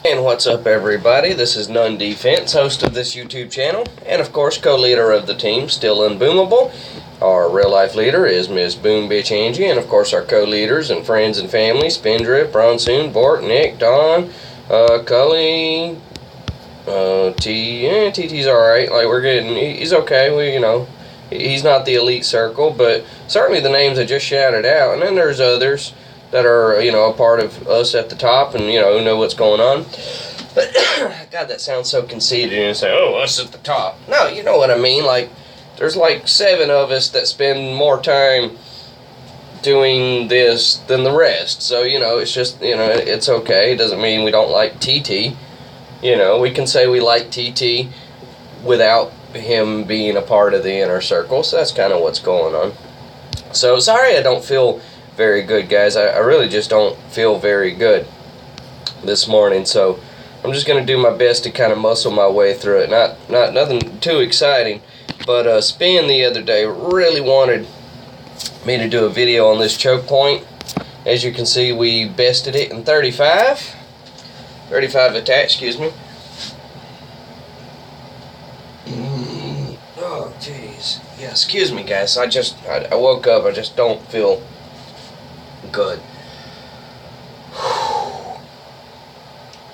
And what's up, everybody? This is None Defense, host of this YouTube channel, and of course co-leader of the team, Still Unboomable. Our real-life leader is Miss Boom Bitch Angie, and of course our co-leaders and friends and family, Spindrift, Bronsoon, Bort, Nick, Don, Cully, TT's alright. Like, we're getting, he's okay. He's not the elite circle, but certainly the names I just shouted out, and then there's others that are, a part of us at the top and, who know what's going on. But, God, that sounds so conceited, and say, oh, us at the top. No, you know what I mean. Like, there's like 7 of us that spend more time doing this than the rest. So, it's just, it's okay. It doesn't mean we don't like TT. We can say we like TT without him being a part of the inner circle. So that's kind of what's going on. So, sorry I don't feel very good, guys. I really just don't feel very good this morning, so I'm just gonna do my best to kind of muscle my way through it. Nothing too exciting, but Spin the other day really wanted me to do a video on this choke point. As you can see, we bested it in 35 attacks, excuse me. Oh jeez, yeah, excuse me, guys. I woke up. I just don't feel good.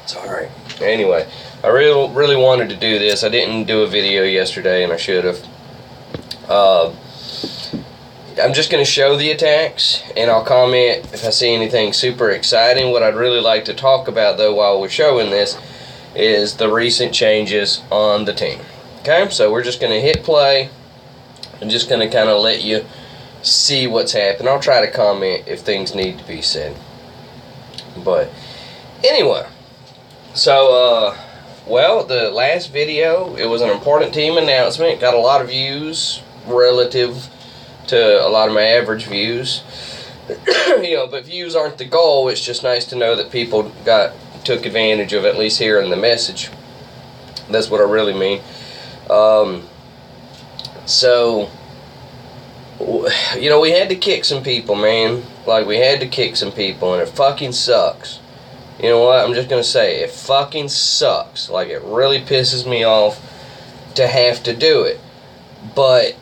It's alright. Anyway, I really wanted to do this. I didn't do a video yesterday, and I should have. I'm just going to show the attacks, and I'll comment if I see anything super exciting. What I'd really like to talk about, though, while we're showing this, is the recent changes on the team. Okay, so we're just going to hit play. I'm just going to kind of let you see what's happening. I'll try to comment if things need to be said. But anyway, so well, the last video, it was an important team announcement. Got a lot of views relative to a lot of my average views. But views aren't the goal. It's just nice to know that people took advantage of at least hearing the message. That's what I really mean. So we had to kick some people, man. Like, we had to kick some people, and it fucking sucks. You know what? I'm just gonna say, it fucking sucks. Like, it really pisses me off to have to do it. But,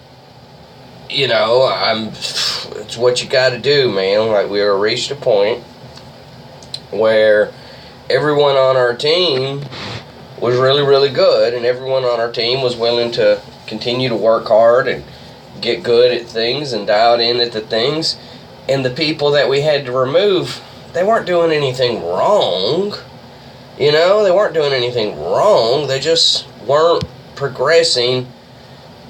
it's what you gotta do, man. Like, we reached a point where everyone on our team was really, really good, and everyone on our team was willing to continue to work hard and get good at things and dialed in at the things. And the people that we had to remove, they weren't doing anything wrong. They weren't doing anything wrong. They just weren't progressing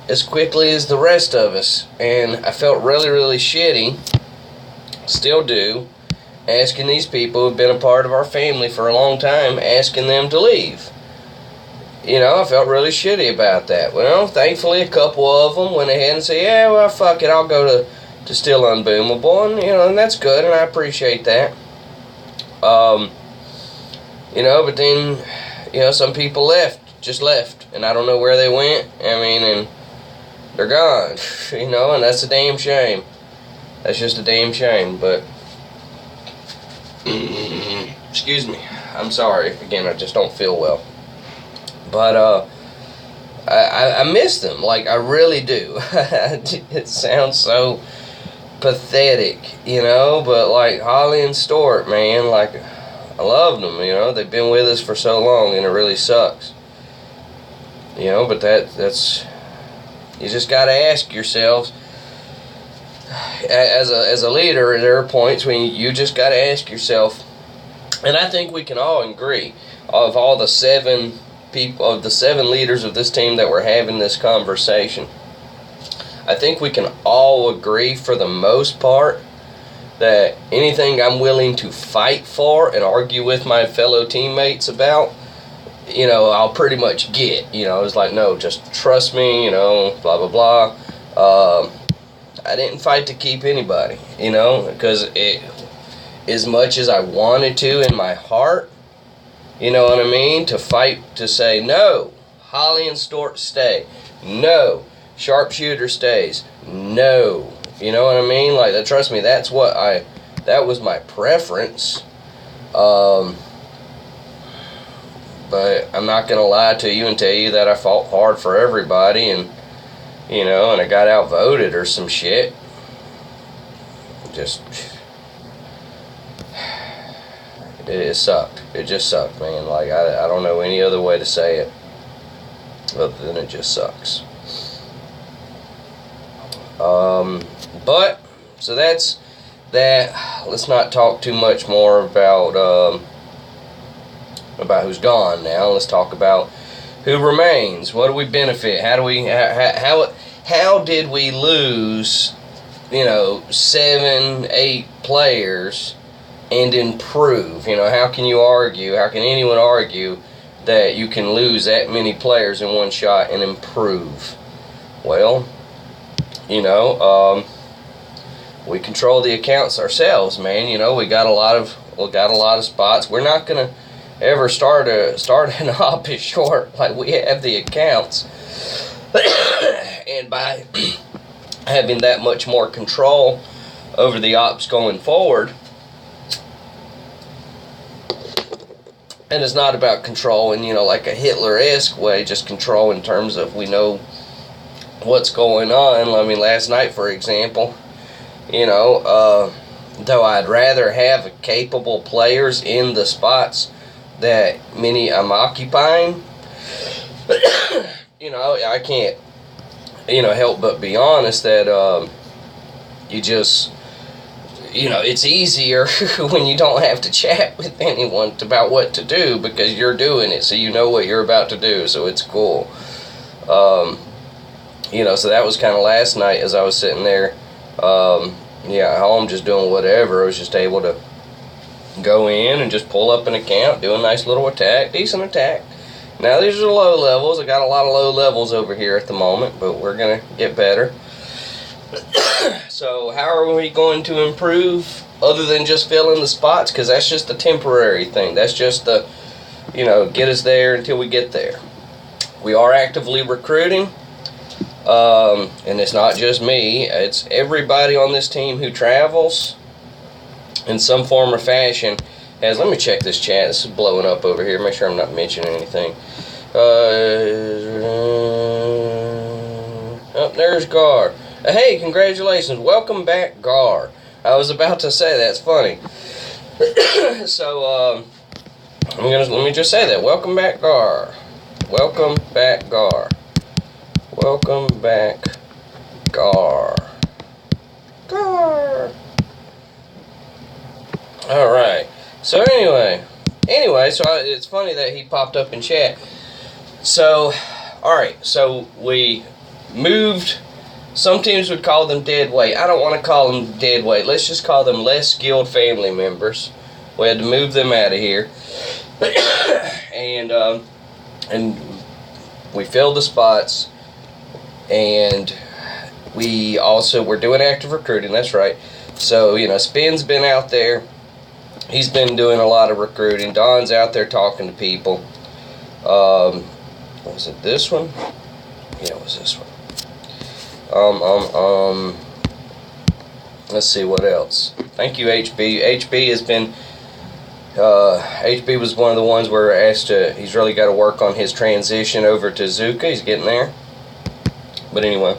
as quickly as the rest of us. And I felt really, really shitty, still do, asking these people who've been a part of our family for a long time, asking them to leave. I felt really shitty about that. Well, thankfully, a couple of them went ahead and said, yeah, well, fuck it, I'll go to Still Unboomable, and, and that's good, and I appreciate that. But then, some people just left, and I don't know where they went, and they're gone, and that's a damn shame. That's just a damn shame, but, excuse me, I'm sorry, again, I just don't feel well. But, I miss them, like, I really do. It sounds so pathetic, but, like, Holly and Stuart, man, like, I loved them, they've been with us for so long, and it really sucks. But that's, you just gotta ask yourselves, as a leader, there are points when you just gotta ask yourself, and I think we can all agree, of all the 7 leaders of this team that were having this conversation, I think we can all agree for the most part that anything I'm willing to fight for and argue with my fellow teammates about, I'll pretty much get. It's like, no, just trust me, blah, blah, blah. I didn't fight to keep anybody, because as much as I wanted to in my heart, you know what I mean? To fight, to say, no, Holly and Stuart stay. No, Sharpshooter stays. No. You know what I mean? Like, trust me, that was my preference. But I'm not going to lie to you and tell you that I fought hard for everybody and, you know, and I got outvoted or some shit. Just, it sucked. It just sucked, man. Like, I don't know any other way to say it other than it just sucks. But, so that's that. Let's not talk too much more about who's gone now. Let's talk about who remains. What do we benefit? How did we lose, you know, 7, 8 players and improve? You know, how can you argue, how can anyone argue that you can lose that many players in one shot and improve? Well, you know, we control the accounts ourselves, man. You know, we got a lot of spots. We're not gonna ever start an op is short. Like, we have the accounts, and by having that much more control over the ops going forward, and it's not about control in, you know, like a Hitler-esque way, just control in terms of we know what's going on. I mean, last night, for example, you know, though I'd rather have capable players in the spots that many I'm occupying, you know, I can't, you know, help but be honest that you just, you know, it's easier when you don't have to chat with anyone about what to do because you're doing it, so you know what you're about to do, so it's cool. You know, so that was kind of last night as I was sitting there, yeah, at home just doing whatever. I was just able to go in and just pull up an account, do a nice little attack, decent attack. Now these are low levels. I got a lot of low levels over here at the moment, but we're gonna get better. So how are we going to improve other than just filling the spots? Because that's just a temporary thing. That's just the, you know, get us there until we get there. We are actively recruiting, and it's not just me. It's everybody on this team who travels in some form or fashion has. Let me check this chat. This is blowing up over here. Make sure I'm not mentioning anything. Oh, there's Gar. Hey, congratulations. Welcome back, Gar. I was about to say that's funny. So, let me just say that. Welcome back, Gar. Welcome back, Gar. Welcome back, Gar. Gar. Alright. So anyway, so it's funny that he popped up in chat. So, alright, so we moved. Some teams would call them dead weight. I don't want to call them dead weight. Let's just call them less skilled family members. We had to move them out of here. And we filled the spots. And we're doing active recruiting, that's right. So, you know, Spin's been out there. He's been doing a lot of recruiting. Don's out there talking to people. Was it this one? Yeah, it was this one. Let's see what else. Thank you, HB. HB has been, HB was one of the ones where he's really got to work on his transition over to Zuka. He's getting there. But anyway,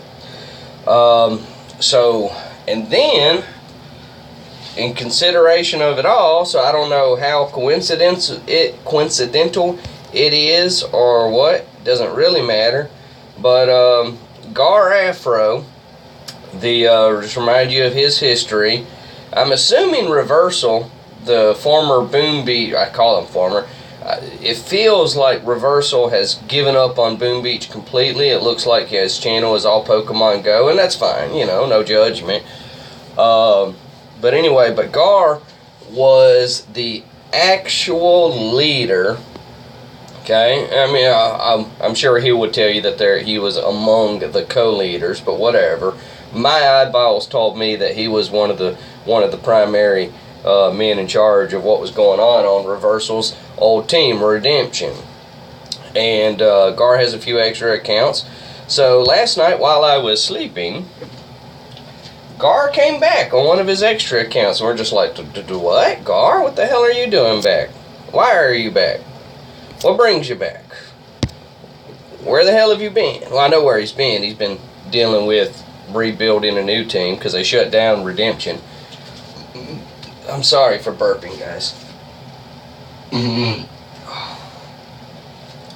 so, and then, in consideration of it all, so I don't know how coincidental it is or what, doesn't really matter, but Gar Afro, just remind you of his history. I'm assuming Reversal, the former Boom Beach, I call him former, it feels like Reversal has given up on Boom Beach completely. It looks like his channel is all Pokemon Go, and that's fine, you know, no judgment. But anyway, but Gar was the actual leader. Okay, I mean, I'm sure he would tell you that he was among the co-leaders, but whatever. My eyeballs told me that he was one of the primary men in charge of what was going on Reversal's old team, Redemption. And Gar has a few extra accounts. So last night while I was sleeping, Gar came back on one of his extra accounts, and we're just like, what? Gar, what the hell are you doing back? Why are you back? What brings you back? Where the hell have you been? Well, I know where he's been. He's been dealing with rebuilding a new team because they shut down Redemption. I'm sorry for burping, guys.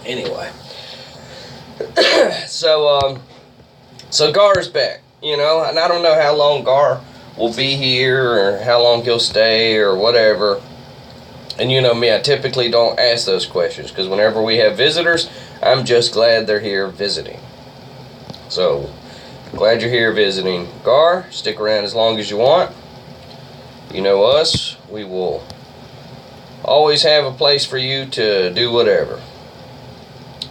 Anyway. So Gar's back, you know, and I don't know how long Gar will be here or how long he'll stay or whatever. And you know me, I typically don't ask those questions because whenever we have visitors, I'm just glad they're here visiting. So, glad you're here visiting. Gar, stick around as long as you want. You know us, we will always have a place for you to do whatever.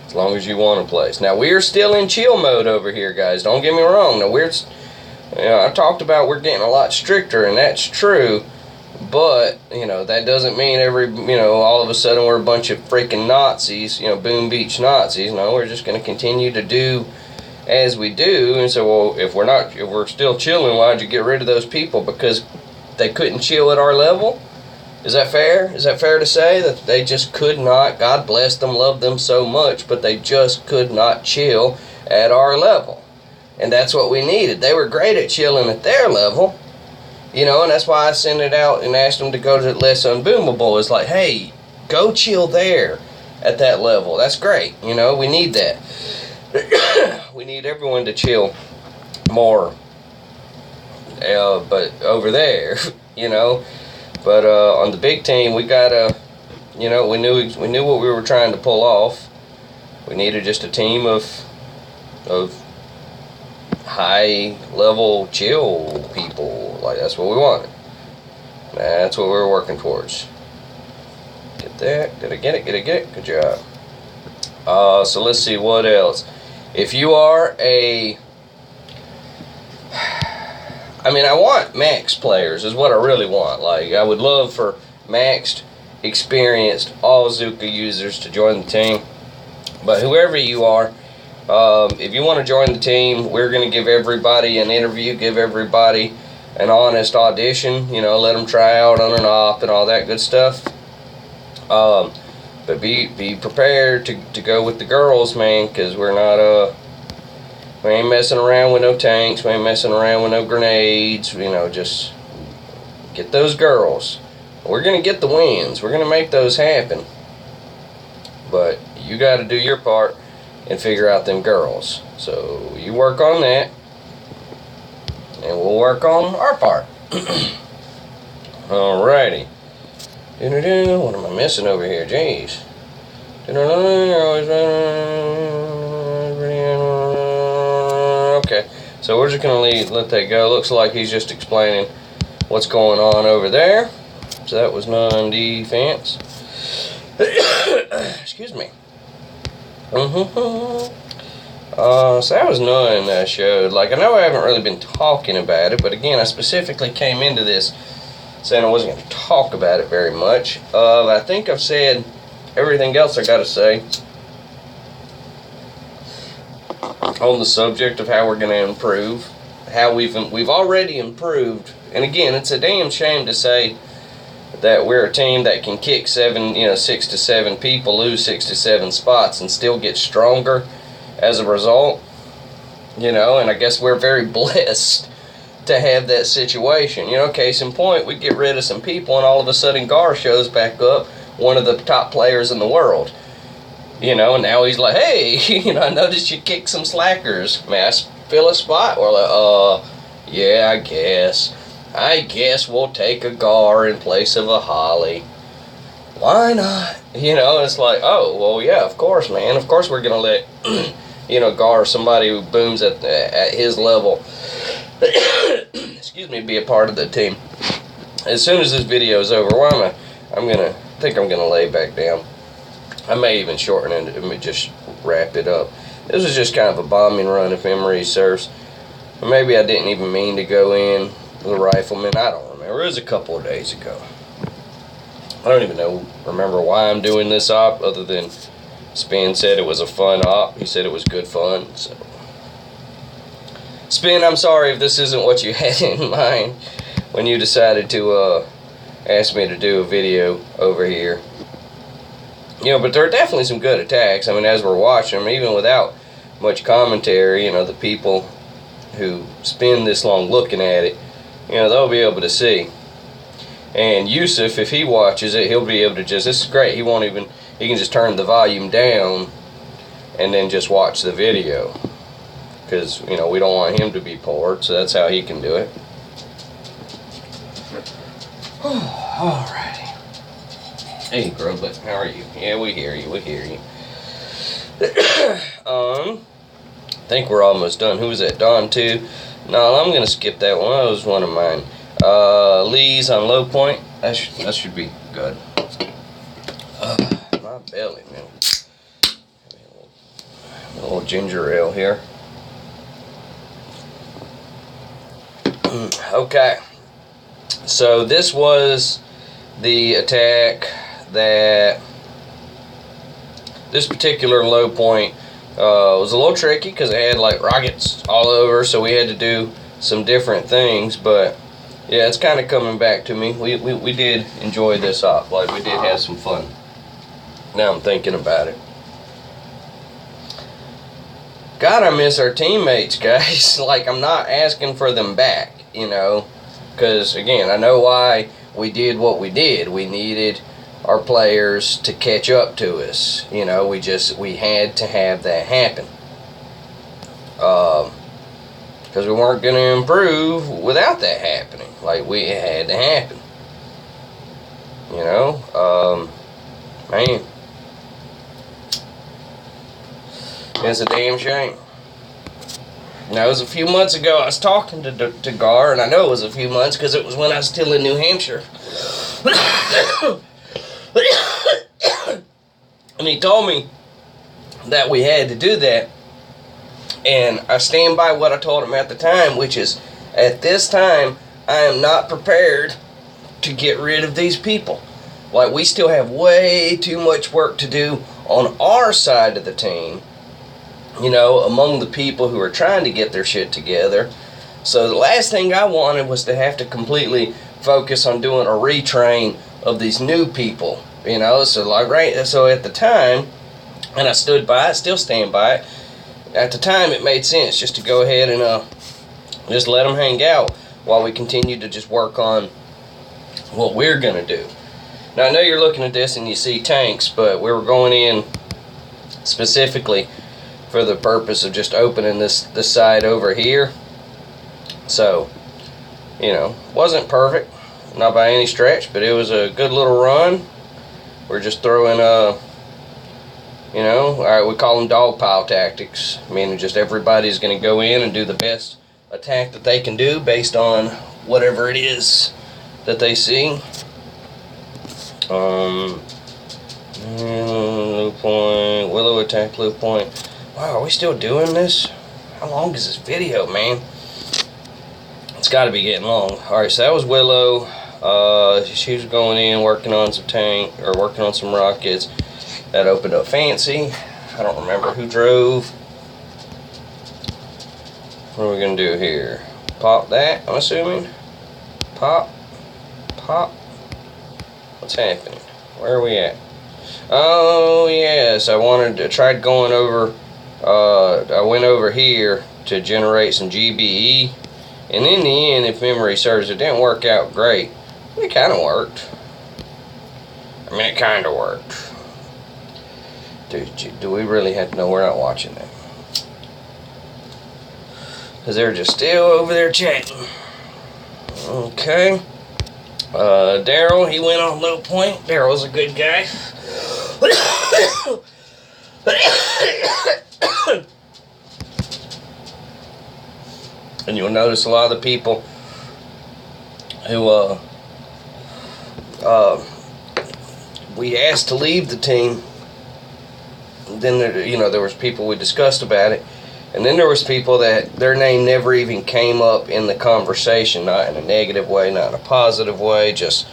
As long as you want a place. Now, we're still in chill mode over here, guys. Don't get me wrong. Now, I talked about we're getting a lot stricter, and that's true. But, you know, that doesn't mean all of a sudden we're a bunch of freaking Nazis, Boom Beach Nazis. No, we're just going to continue to do as we do. And so, well, if we're still chilling, why'd you get rid of those people? Because they couldn't chill at our level? Is that fair? Is that fair to say that they just could not? God bless them, love them so much, but they just could not chill at our level. And that's what we needed. They were great at chilling at their level. And that's why I sent it out and asked them to go to Less Unboomable. It's like, hey, go chill there at that level. That's great. We need that. We need everyone to chill more. But over there, But on the big team, we gotta, we knew what we were trying to pull off. We needed just a team of high level chill people. Like, that's what we wanted. That's what we were working towards. Get that? Did I get it? Good job. So let's see what else. If you are I want max players is what I really want. Like, I would love for maxed, experienced, all Zuka users to join the team. But whoever you are, if you want to join the team, we're going to give everybody an interview, give everybody an honest audition, let them try out on and off and all that good stuff. But be prepared to go with the girls, man, because we're not, we ain't messing around with no tanks. We ain't messing around with no grenades. Just get those girls. We're going to get the wins. We're going to make those happen. But you got to do your part and figure out them girls. So you work on that. And we'll work on our part. Alrighty. What am I missing over here? Jeez. Okay, so we're just going to let that go. Looks like he's just explaining what's going on over there. So that was non-defense. Excuse me. So that was none that I showed. Like, I know I haven't really been talking about it, but again, I specifically came into this saying I wasn't going to talk about it very much. I think I've said everything else I got to say on the subject of how we're going to improve, how we've already improved. And again, it's a damn shame to say that we're a team that can kick 6 to 7 people, lose 6 to 7 spots, and still get stronger as a result. And I guess we're very blessed to have that situation. Case in point, we get rid of some people, and all of a sudden Gar shows back up, one of the top players in the world. And now he's like, hey, I noticed you kicked some slackers. May I fill a spot? We're like, yeah, I guess we'll take a Gar in place of a Holly. Why not? It's like, oh, well, yeah, of course, man. Of course we're going to let, Gar, somebody who booms at his level, excuse me, be a part of the team. As soon as this video is over, I'm going to lay back down. I may even shorten it and just wrap it up. This was just kind of a bombing run, if memory serves. Or maybe I didn't even mean to go in with a rifleman. I don't remember. It was a couple of days ago. I don't even remember why I'm doing this op, other than Spin said it was a fun op. He said it was good fun. So, Spin, I'm sorry if this isn't what you had in mind when you decided to ask me to do a video over here. But there are definitely some good attacks. I mean, as we're watching them, even without much commentary, the people who spend this long looking at it, they'll be able to see. And Yusuf, if he watches it, he'll be able to this is great, he can just turn the volume down and then just watch the video. Because, we don't want him to be bored, so that's how he can do it. Alrighty. Hey, Grublet, how are you? Yeah, we hear you, I think we're almost done. Who was that? Dawn 2? No, I'm going to skip that one. That was one of mine. Lee's on low point. That should be good. My belly, man. A little ginger ale here. Okay. So this was the attack that this particular low point was a little tricky because it had like rockets all over, so we had to do some different things. But yeah, it's kind of coming back to me. We did enjoy this op. Like, we did have some fun. Now I'm thinking about it. God, I miss our teammates, guys. Like, I'm not asking for them back, because again, I know why we did what we did. We needed our players to catch up to us. We had to have that happen. Because we weren't going to improve without that happening. Like, it had to happen. Man. It's a damn shame. Now, it was a few months ago I was talking to Gar, and I know it was a few months because it was when I was still in New Hampshire. And he told me that we had to do that. And I stand by what I told him at the time, which is, at this time, I am not prepared to get rid of these people. Like, we still have way too much work to do on our side of the team, among the people who are trying to get their shit together. So the last thing I wanted was to have to completely focus on doing a retrain of these new people, so at the time, and I stood by it, still stand by it, at the time it made sense just to go ahead and just let them hang out while we continue to just work on what we're going to do. Now, I know you're looking at this and you see tanks, but we were going in specifically for the purpose of just opening this side over here. So, wasn't perfect, not by any stretch, but it was a good little run. We're just throwing alright, we call them dog pile tactics, meaning just everybody's going to go in and do the best attack that they can do based on whatever it is that they see. Low point, Willow attack, low point. Wow, are we still doing this? How long is this video, man? It's got to be getting long. Alright, so that was Willow. She was going in, working on some rockets. That opened up Fancy. I don't remember who drove. What are we going to do here? Pop that, I'm assuming. Pop. What's happening? Where are we at? Oh, yes. I tried going over. I went over here to generate some GBE. And in the end, if memory serves, it didn't work out great. It kind of worked. It kind of worked. Do we really have to know we're not watching that? Because they're just still over there chatting. Okay. Daryl, he went on low point. Daryl's a good guy. And you'll notice a lot of the people who we asked to leave the team. Then there was people we discussed about it, and then there was people that their name never even came up in the conversation, not in a negative way, not in a positive way, just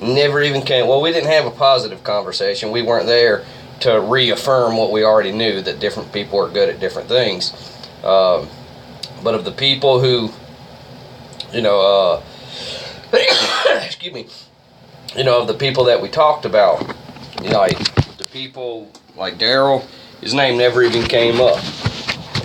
never even came. Well, we didn't have a positive conversation. We weren't there to reaffirm what we already knew, that different people are good at different things. But of the people who, excuse me, of the people that we talked about, like the people like Daryl, his name never even came up.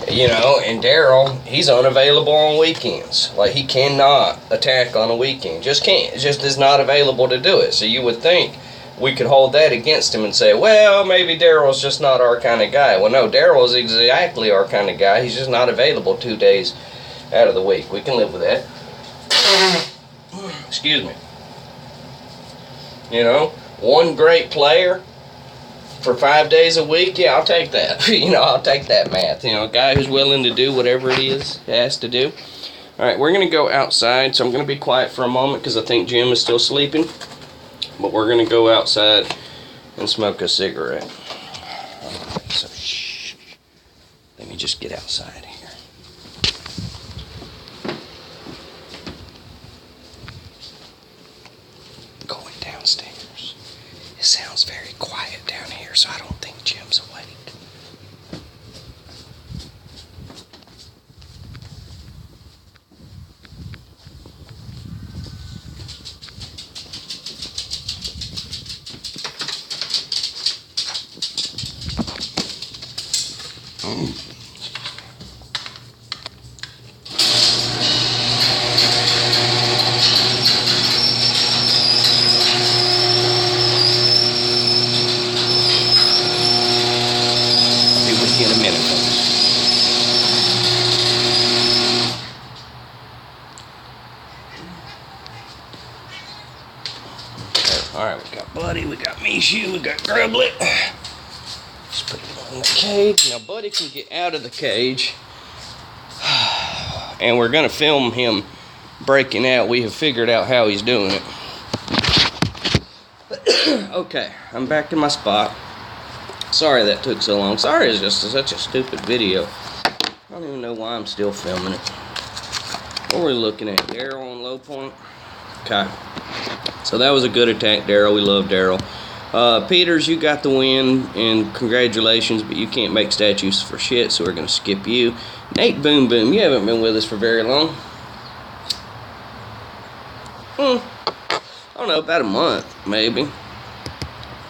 You know, and Daryl, he's unavailable on weekends. Like, he cannot attack on a weekend. Just can't. It just is not available to do it. So you would think we could hold that against him and say, well, maybe Daryl's just not our kind of guy. Well, no, Daryl is exactly our kind of guy. He's just not available 2 days out of the week. We can live with that. Excuse me. You know, one great player for 5 days a week, yeah, I'll take that. You know, I'll take that math. You know, a guy who's willing to do whatever it is he has to do. All right, we're going to go outside, so I'm going to be quiet for a moment because I think Jim is still sleeping. But we're going to go outside and smoke a cigarette. All right, so shh. Let me just get outside here. Going downstairs. It sounds very quiet down here, so I don't think Jim's awake. In a minute, folks. Alright, we got Buddy, we got Mishu, we got Grublet. Just put him in the cage. Now Buddy can get out of the cage. And we're gonna film him breaking out. We have figured out how he's doing it. Okay, I'm back in my spot. Sorry that took so long. Sorry it's just such a stupid video. I don't even know why I'm still filming it. What were we looking at? Daryl on low point? Okay. So that was a good attack, Daryl. We love Daryl. Peters, you got the win, and congratulations, but you can't make statues for shit, so we're going to skip you. Nate Boom Boom, you haven't been with us for very long. I don't know, about a month, maybe.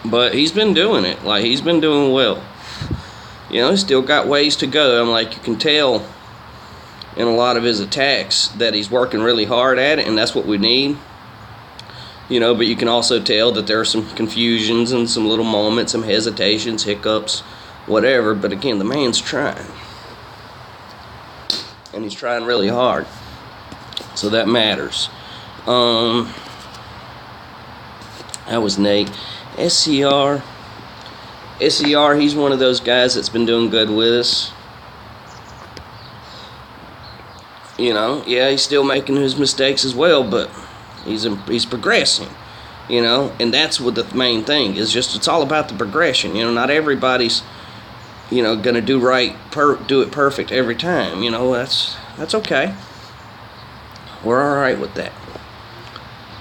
But he's been doing it. Like, he's been doing well. You know, he's still got ways to go. I'm like, you can tell in a lot of his attacks that he's working really hard at it, and that's what we need. You know, but you can also tell that there are some confusions and some little moments, some hesitations, hiccups, whatever. But again, the man's trying. And he's trying really hard. So that matters. That was Nate. SCR, he's one of those guys that's been doing good with us. You know, yeah, he's still making his mistakes as well, but he's progressing. You know, and that's what the main thing is. Just it's all about the progression. You know, not everybody's, you know, gonna do it perfect every time. You know, that's okay. We're all right with that.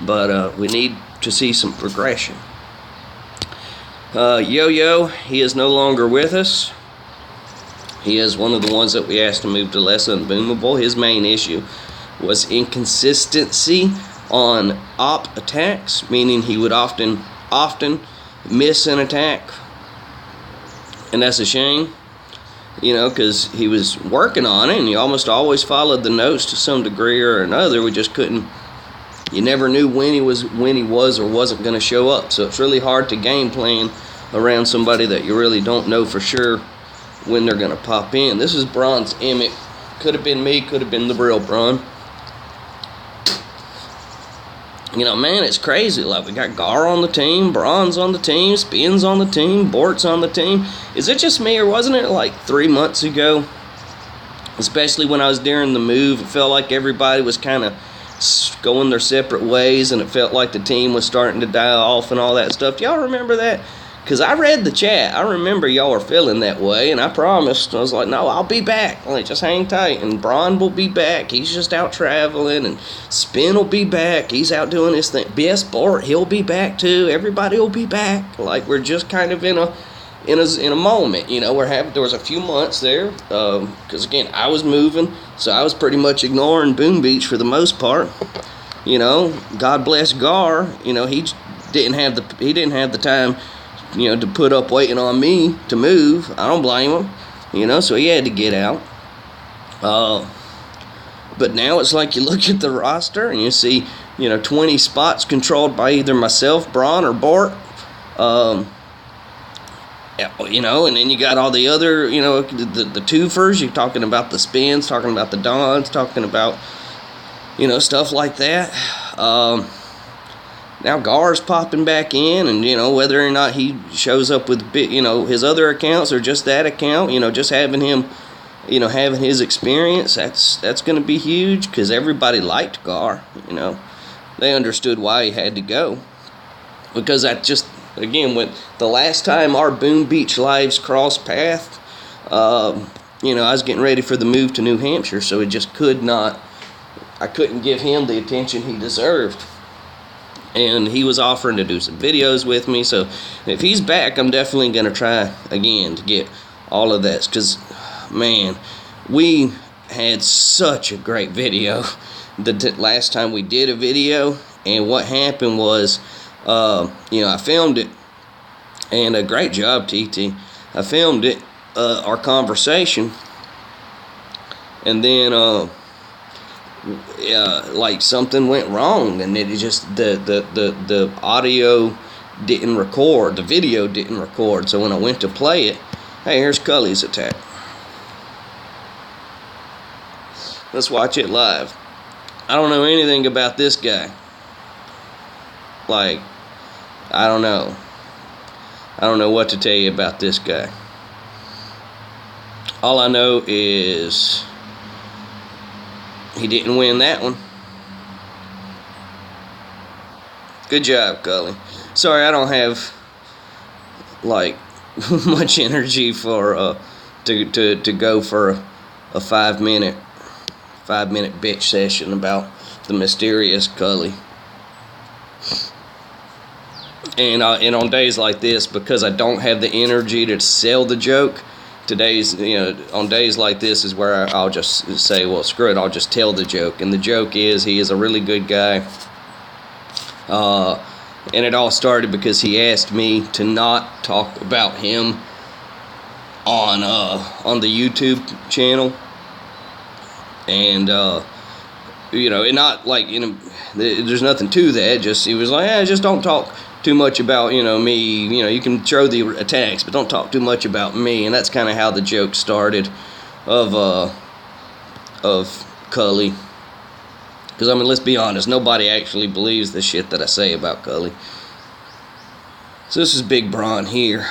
But we need to see some progression. Yo-Yo, he is no longer with us. He is one of the ones that we asked to move to less unboomable. His main issue was inconsistency on op attacks, meaning he would often miss an attack. And that's a shame, you know, because he was working on it and he almost always followed the notes to some degree or another. We just couldn't. You never knew when he was or wasn't going to show up. So it's really hard to game plan around somebody that you really don't know for sure when they're going to pop in. This is Bronze Emmett. Could have been me, could have been the real Bron. You know, man, it's crazy. Like, we got Gar on the team, Bron's on the team, Spin's on the team, Bort's on the team. Is it just me, or wasn't it like 3 months ago? Especially when I was during the move, it felt like everybody was kind of going their separate ways, and it felt like the team was starting to die off and all that stuff. Do y'all remember that? Because I read the chat. I remember y'all were feeling that way, and I promised. I was like, no, I'll be back. Like, just hang tight. And Bron will be back. He's just out traveling, and Spin will be back. He's out doing his thing. BS Bort, he'll be back too. Everybody will be back. Like, we're just kind of in a moment, you know. There was a few months there, because again, I was moving, so I was pretty much ignoring Boom Beach for the most part. You know, God bless Gar. You know, he didn't have the time to put up waiting on me to move. I don't blame him, so he had to get out. But now it's like you look at the roster and you see, 20 spots controlled by either myself, Braun, or Bort. And then you got all the other, the twofers. You're talking about the spins, talking about the dons, talking about, stuff like that. Now Gar's popping back in, and, whether or not he shows up with, his other accounts or just that account, just having him, having his experience, that's going to be huge, because everybody liked Gar, They understood why he had to go. Because again, when the last time our Boom Beach lives crossed paths, I was getting ready for the move to New Hampshire, so it just I couldn't give him the attention he deserved. And he was offering to do some videos with me, so if he's back, I'm definitely going to try again to get all of this, because, man, we had such a great video the last time we did a video, and what happened was, I filmed it, and a great job, TT. I filmed it, our conversation, and then, like something went wrong, and it just the audio didn't record, the video didn't record. So when I went to play it, hey, here's Cully's attack. Let's watch it live. I don't know anything about this guy. Like, I don't know what to tell you about this guy. All I know is he didn't win that one. Good job, Cully. Sorry, I don't have like much energy for to go for a 5-minute bitch session about the mysterious Cully. And on days like this, because I don't have the energy to sell the joke, on days like this is where I'll just say, well, screw it, I'll just tell the joke. And the joke is, he is a really good guy. And it all started because he asked me to not talk about him on the YouTube channel. And, and not like, there's nothing to that. Just, he was like, just don't talk too much about, me. You can show the attacks, but don't talk too much about me. And that's kind of how the joke started of Cully. Because, let's be honest, nobody actually believes the shit that I say about Cully. So this is Big Braun here.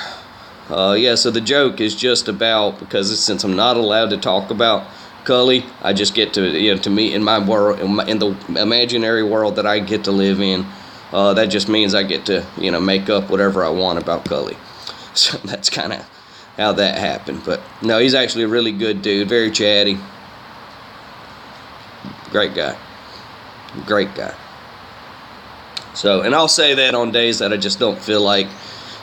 So the joke is just about, because since I'm not allowed to talk about Cully, I just get to meet in my world, in the imaginary world that I get to live in. That just means I get to, make up whatever I want about Cully. So that's kind of how that happened. But no, he's actually a really good dude, very chatty. Great guy. Great guy. So, and I'll say that on days that I just don't feel like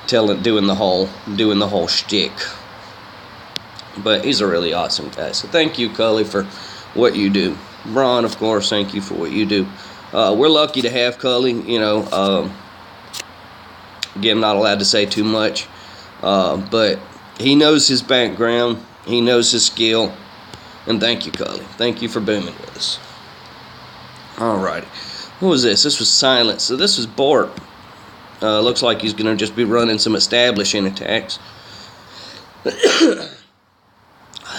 doing the whole shtick. But he's a really awesome guy. So thank you, Cully, for what you do. Braun, of course, thank you for what you do. We're lucky to have Cully, again, I'm not allowed to say too much, but he knows his background, he knows his skill, and thank you, Cully. Thank you for booming with us. Alrighty. What was this? This was Silence. So this was Bort. Looks like he's going to just be running some establishing attacks.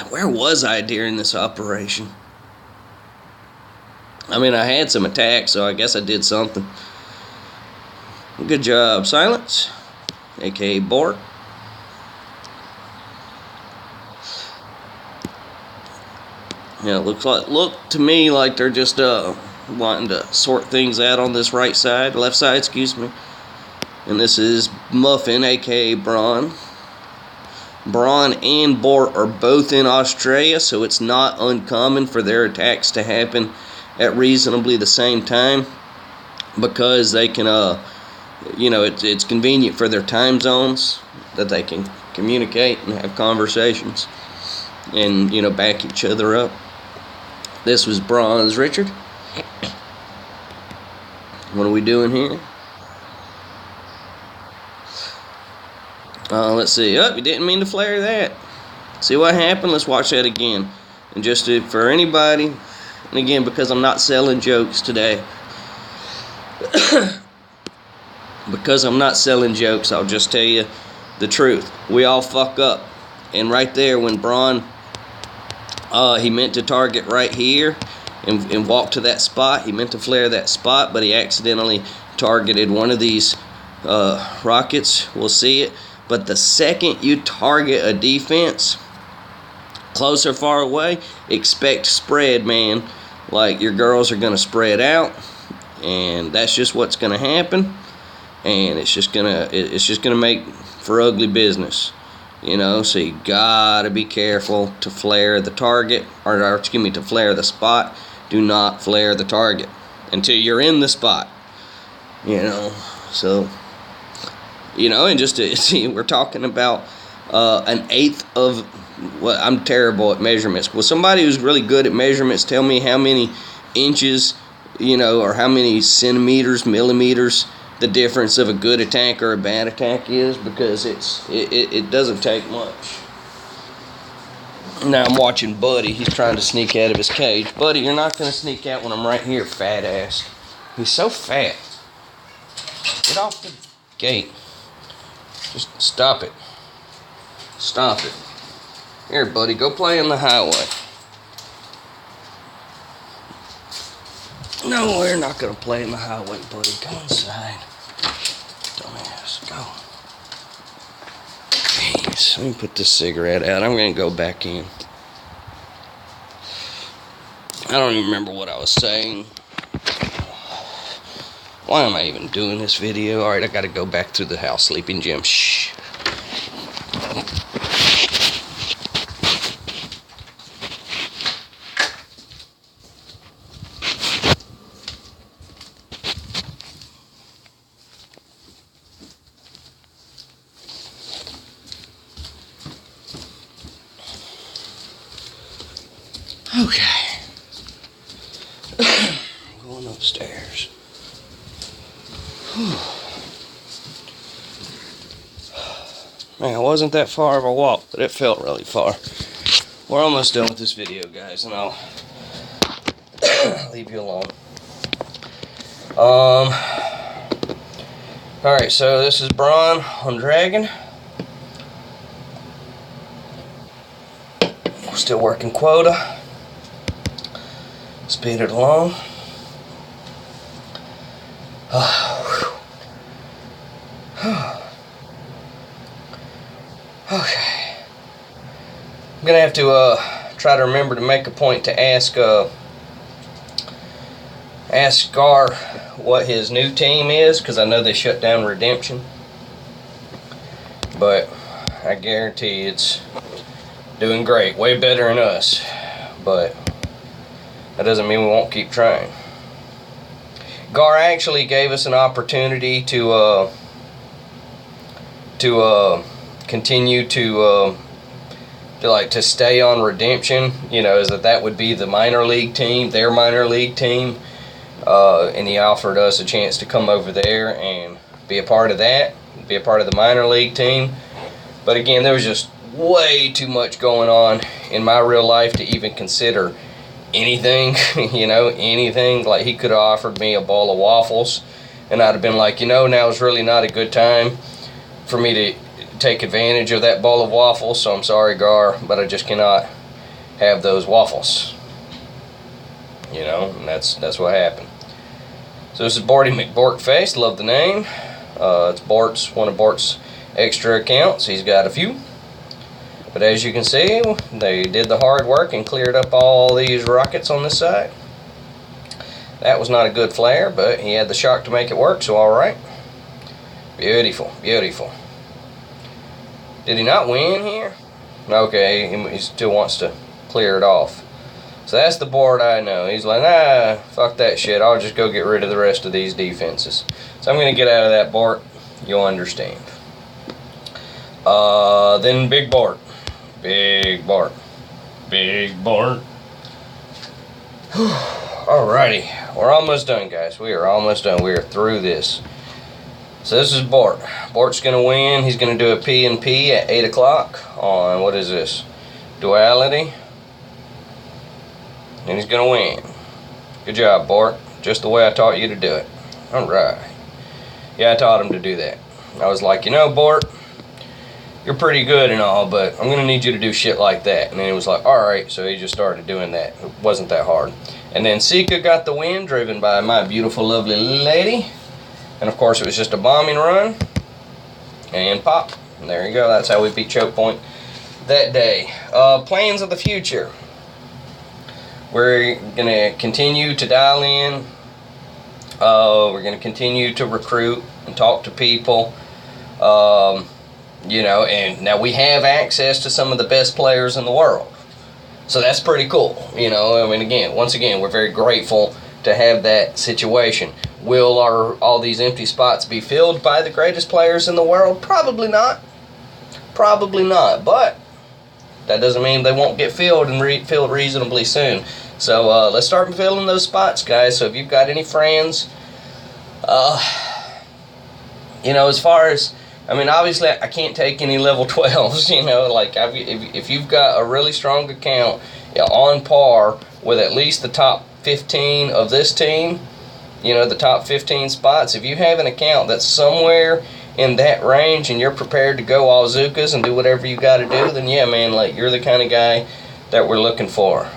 Where was I during this operation? I had some attacks, so I guess I did something. Good job, Silence, aka Bort. Yeah, look to me like they're just wanting to sort things out on this left side, excuse me. And this is Muffin, aka Braun. Braun and Bort are both in Australia, so it's not uncommon for their attacks to happen at reasonably the same time, because they can, it's convenient for their time zones that they can communicate and have conversations and, back each other up. This was Braun's Richard. What are we doing here? Let's see. Oh, you didn't mean to flare that. See what happened? Let's watch that again. And just for anybody, and again, because I'm not selling jokes today, because I'm not selling jokes, I'll just tell you the truth. We all fuck up. And right there, when Braun, he meant to target right here and walk to that spot. He meant to flare that spot, but he accidentally targeted one of these rockets. We'll see it. But the second you target a defense, close or far away, expect spread, man. Like, your girls are going to spread out, and that's just what's going to happen. And it's just gonna make for ugly business, you know. So you gotta be careful to flare the target, or excuse me, to flare the spot. Do not flare the target until you're in the spot, you know. So, you know, and just to see, we're talking about an eighth of what. I'm terrible at measurements. Will somebody who's really good at measurements tell me how many inches, you know, or how many centimeters, millimeters, the difference of a good attack or a bad attack is? Because it doesn't take much. Now I'm watching Buddy. He's trying to sneak out of his cage. Buddy, you're not going to sneak out when I'm right here, fat ass. He's so fat. Get off the gate. Just stop it. Stop it. Here, Buddy, go play on the highway. No, we're not going to play in the highway, buddy. Go inside. Dumbass, go. Jeez, let me put this cigarette out. I'm going to go back in. I don't even remember what I was saying. Why am I even doing this video? Alright, I got to go back through the house. Sleeping Jim. Shh. Okay. I'm going upstairs. Man, it wasn't that far of a walk, but it felt really far. We're almost done with this video, guys, and I'll leave you alone. Alright, so this is Braun on Dragon. We're still working quota. Speed it along. Okay. I'm gonna have to try to remember to make a point to ask Gar what his new team is, because I know they shut down Redemption. But I guarantee it's doing great, way better than us. But that doesn't mean we won't keep trying. Gar actually gave us an opportunity to continue to stay on Redemption. You know, is that would be the minor league team, their minor league team, and he offered us a chance to come over there and be a part of that, be a part of the minor league team. But again, there was just way too much going on in my real life to even consider anything, you know, anything. Like, he could have offered me a bowl of waffles, and I'd have been like, you know, now is really not a good time for me to take advantage of that bowl of waffles, so I'm sorry, Gar, but I just cannot have those waffles. You know, and that's what happened. So this is Borty McBortface, love the name. It's Bort's, one of Bort's extra accounts. He's got a few. But as you can see, they did the hard work and cleared up all these rockets on this side. That was not a good flare, but he had the shock to make it work, so alright. Beautiful, beautiful. Did he not win here? Okay, he still wants to clear it off. So that's the board I know. He's like, nah, fuck that shit. I'll just go get rid of the rest of these defenses. So I'm going to get out of that, Bart. You'll understand. Then Big Bart. Big Bart. Big Bart. Alrighty. We're almost done, guys. We are almost done. We are through this. So this is Bort. Bort's gonna win. He's gonna do a P&P at 8 o'clock on, what is this? Duality. And he's gonna win. Good job, Bort. Just the way I taught you to do it. Alright. Yeah, I taught him to do that. I was like, you know, Bort, you're pretty good and all, but I'm gonna need you to do shit like that. And then he was like, alright, so he just started doing that. It wasn't that hard. And then Sika got the win, driven by my beautiful, lovely lady. And of course, it was just a bombing run. And pop. And there you go. That's how we beat Choke Point that day. Plans of the future. We're going to continue to dial in. We're going to continue to recruit and talk to people. You know, and now we have access to some of the best players in the world. So that's pretty cool. You know, I mean, once again, we're very grateful to have that situation. Will all these empty spots be filled by the greatest players in the world? Probably not. Probably not. But that doesn't mean they won't get filled and filled reasonably soon. So let's start filling those spots, guys. So if you've got any friends, you know, as far as, I mean, obviously I can't take any level 12s, you know, like if you've got a really strong account, you know, on par with at least the top 15 of this team, you know, the top 15 spots, if you have an account that's somewhere in that range and you're prepared to go all Zookas and do whatever you got to do, then yeah, man, like, you're the kind of guy that we're looking for.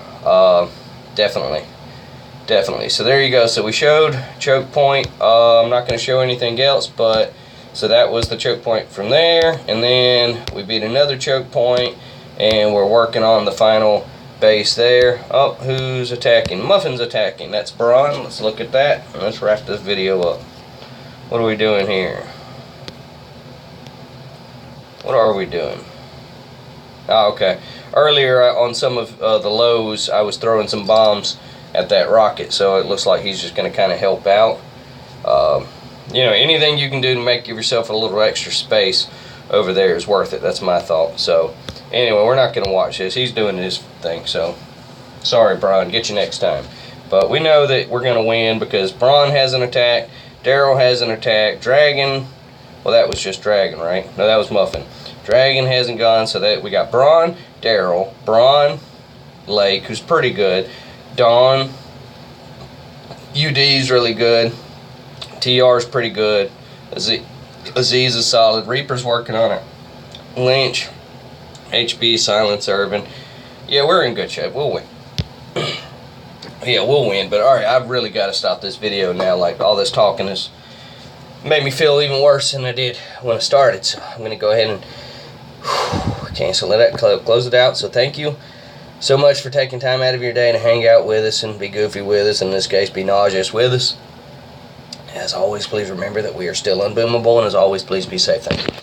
Definitely. So there you go. So we showed Choke Point. I'm not going to show anything else, but so that was the Choke Point from there, and then we beat another Choke Point, and we're working on the final base there. Oh, who's attacking? Muffin's attacking. That's Braun. Let's look at that, and let's wrap this video up. What are we doing here? What are we doing? Oh, okay. Earlier on some of the lows, I was throwing some bombs at that rocket, so it looks like he's just going to kind of help out. You know, anything you can do to give yourself a little extra space over there is worth it. That's my thought. So, anyway, we're not going to watch this. He's doing his thing, so sorry, Braun. Get you next time. But we know that we're going to win because Braun has an attack, Daryl has an attack, Dragon, well, that was just Dragon, right? No, that was Muffin. Dragon hasn't gone, so that we got Braun, Daryl, Braun, Lake, who's pretty good, Dawn, UD's really good, TR's pretty good, Aziz is solid, Reaper's working on it, Lynch, HB, Silence, Urban. Yeah, we're in good shape. We'll win. Yeah, we'll win. But alright, I've really got to stop this video now. Like, all this talking has made me feel even worse than I did when I started. So I'm going to go ahead and cancel it, close it out. So thank you so much for taking time out of your day to hang out with us and be goofy with us. In this case, be nauseous with us. As always, please remember that we are still unboomable. And as always, please be safe. Thank you.